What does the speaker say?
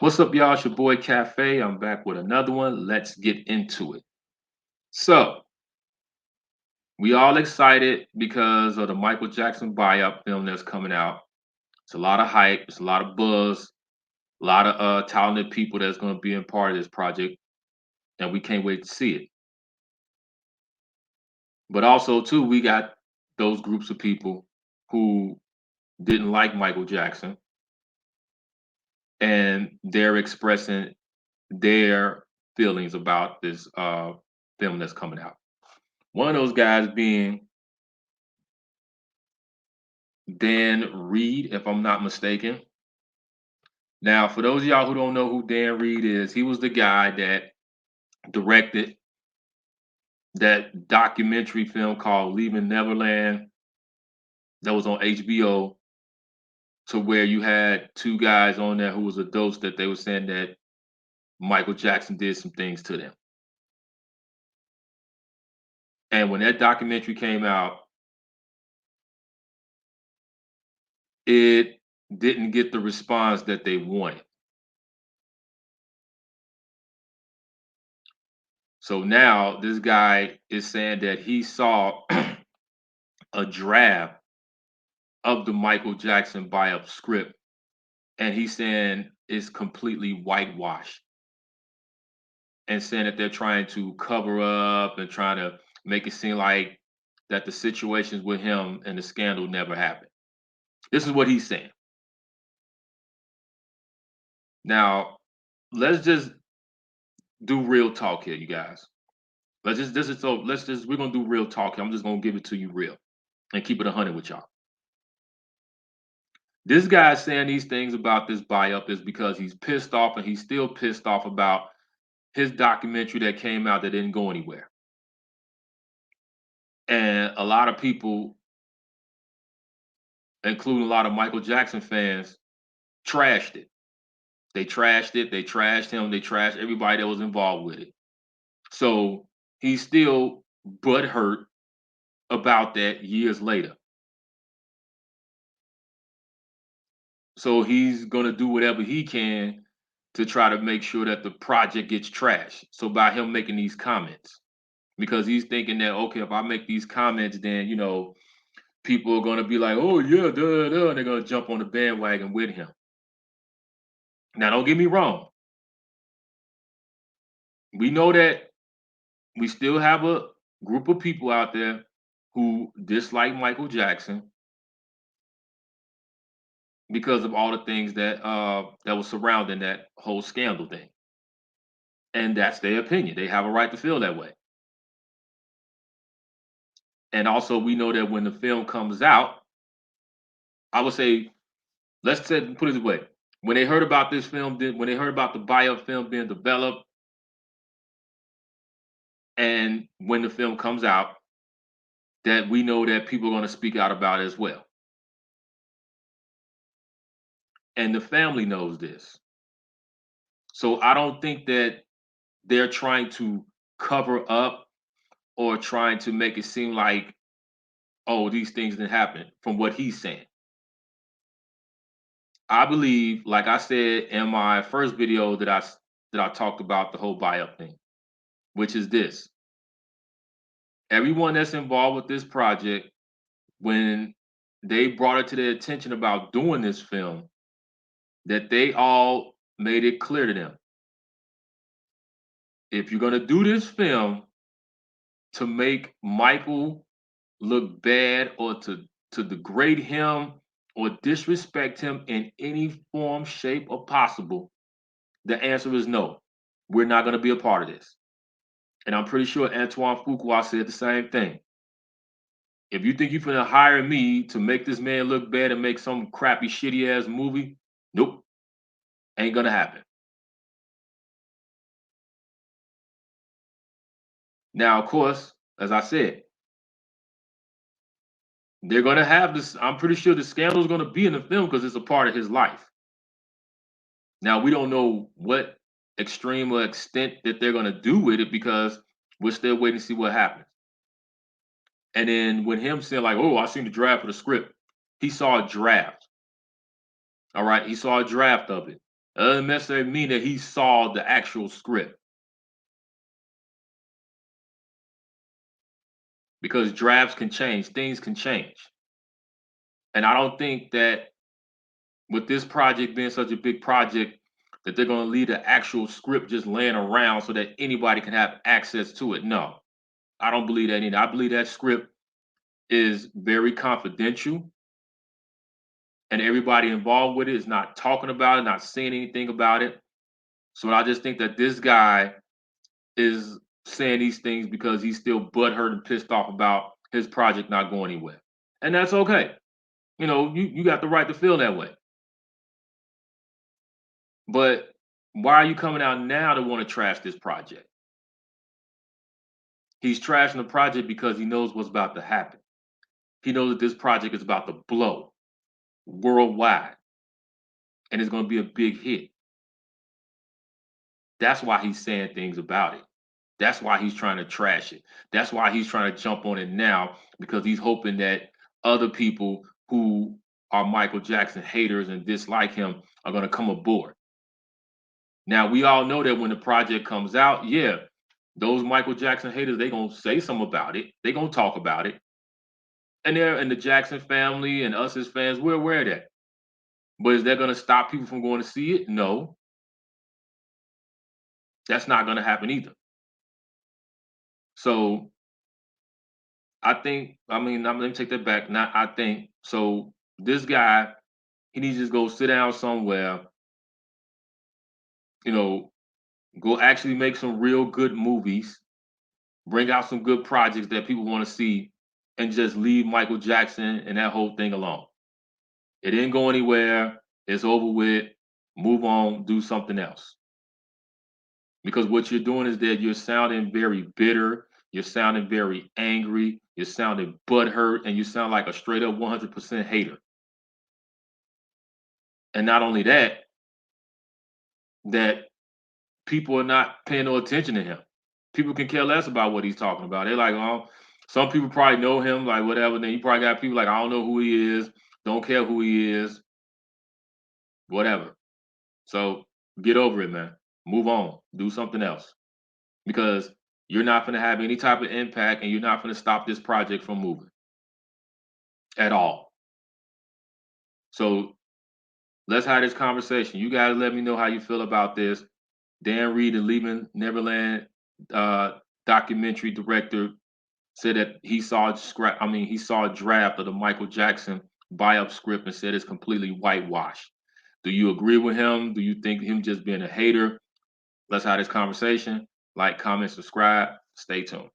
What's up, y'all? It's your boy Cafe. I'm back with another one. Let's get into it. So, we all excited because of the Michael Jackson biop film that's coming out. It's a lot of hype, it's a lot of buzz, a lot of talented people that's going to be in part of this project, and we can't wait to see it. But also, too, we got those groups of people who didn't like Michael Jackson, and they're expressing their feelings about this film that's coming out. One of those guys being Dan Reed, if I'm not mistaken. Now, for those of y'all who don't know who Dan Reed is, he was the guy that directed that documentary film called Leaving Neverland that was on HBO, to where you had two guys on there who was adults that they were saying that Michael Jackson did some things to them. And when that documentary came out, it didn't get the response that they wanted. So now this guy is saying that he saw a draft of the Michael Jackson biop script, and he's saying it's completely whitewashed, and saying that they're trying to cover up and trying to make it seem like that the situations with him and the scandal never happened. This is what he's saying. Now, let's just do real talk here, you guys. Let's just this is so let's just we're gonna do real talk here. I'm just gonna give it to you real and keep it 100 with y'all. This guy saying these things about this biop is because he's pissed off, and he's still pissed off about his documentary that came out that didn't go anywhere. And a lot of people, including a lot of Michael Jackson fans, trashed it. They trashed it, they trashed him, they trashed everybody that was involved with it. So he's still butthurt about that years later. So he's gonna do whatever he can to try to make sure that the project gets trashed. So by him making these comments, because he's thinking that, okay, if I make these comments, then people are gonna be like, oh yeah, duh, duh, and they're gonna jump on the bandwagon with him. Now, don't get me wrong. We know that we still have a group of people out there who dislike Michael Jackson because of all the things that was surrounding that whole scandal thing. And that's their opinion. They have a right to feel that way. And also, we know that when the film comes out, I would say, let's say, put it this way: when they heard about this film, when they heard about the bio film being developed, and when the film comes out, that we know that people are going to speak out about it as well. And the family knows this. So I don't think that they're trying to cover up or trying to make it seem like, oh, these things didn't happen from what he's saying. I believe, like I said in my first video that I talked about the whole bio thing, which is this: everyone that's involved with this project, when they brought it to their attention about doing this film, that they all made it clear to them, if you're going to do this film to make Michael look bad or to degrade him or disrespect him in any form, shape, or possible, the answer is no. We're not going to be a part of this. And I'm pretty sure Antoine Fuqua said the same thing. If you think you're going to hire me to make this man look bad and make some crappy, shitty ass movie, nope, ain't going to happen. Now, of course, as I said, they're going to have this. I'm pretty sure the scandal is going to be in the film because it's a part of his life. Now, we don't know what extreme or extent that they're going to do with it because we're still waiting to see what happens. And then with him saying, like, oh, I seen the draft of the script, he saw a draft. All right. He saw a draft of it. It doesn't necessarily mean that he saw the actual script because drafts can change, things can change. And I don't think that with this project being such a big project, that they're going to leave the actual script just laying around so that anybody can have access to it. No, I don't believe that either. I believe that script is very confidential and everybody involved with it is not talking about it, not saying anything about it. So I just think that this guy is saying these things because he's still butthurt and pissed off about his project not going anywhere. And that's okay. You got the right to feel that way. But why are you coming out now to want to trash this project? He's trashing the project because he knows what's about to happen. He knows that this project is about to blow worldwide and it's going to be a big hit. That's why he's saying things about it. That's why he's trying to trash it. That's why he's trying to jump on it now because he's hoping that other people who are Michael Jackson haters and dislike him are going to come aboard. Now, we all know that when the project comes out, yeah, those Michael Jackson haters, they going to say something about it. They going to talk about it. And the Jackson family and us as fans, we're aware of that. But is that going to stop people from going to see it? No, that's not going to happen either. So let me take that back. Not I think so. This guy, he needs to just go sit down somewhere, you know, go actually make some real good movies, bring out some good projects that people want to see, and just leave Michael Jackson and that whole thing alone. It didn't go anywhere. It's over with. Move on, do something else. Because what you're doing is that you're sounding very bitter, you're sounding very angry, you're sounding butthurt, and you sound like a straight up 100% hater. And not only that, that people are not paying no attention to him. People can care less about what he's talking about. They're like, oh, some people probably know him, like whatever. Then you probably got people like, I don't know who he is, don't care who he is, whatever. So get over it, man. Move on. Do something else. Because you're not going to have any type of impact and you're not going to stop this project from moving at all. So let's have this conversation. You guys let me know how you feel about this. Dan Reed, the Leaving Neverland documentary director, said that he saw a draft of the Michael Jackson biopic script and said it's completely whitewashed. Do you agree with him? Do you think him just being a hater? Let's have this conversation. Like, comment, subscribe. Stay tuned.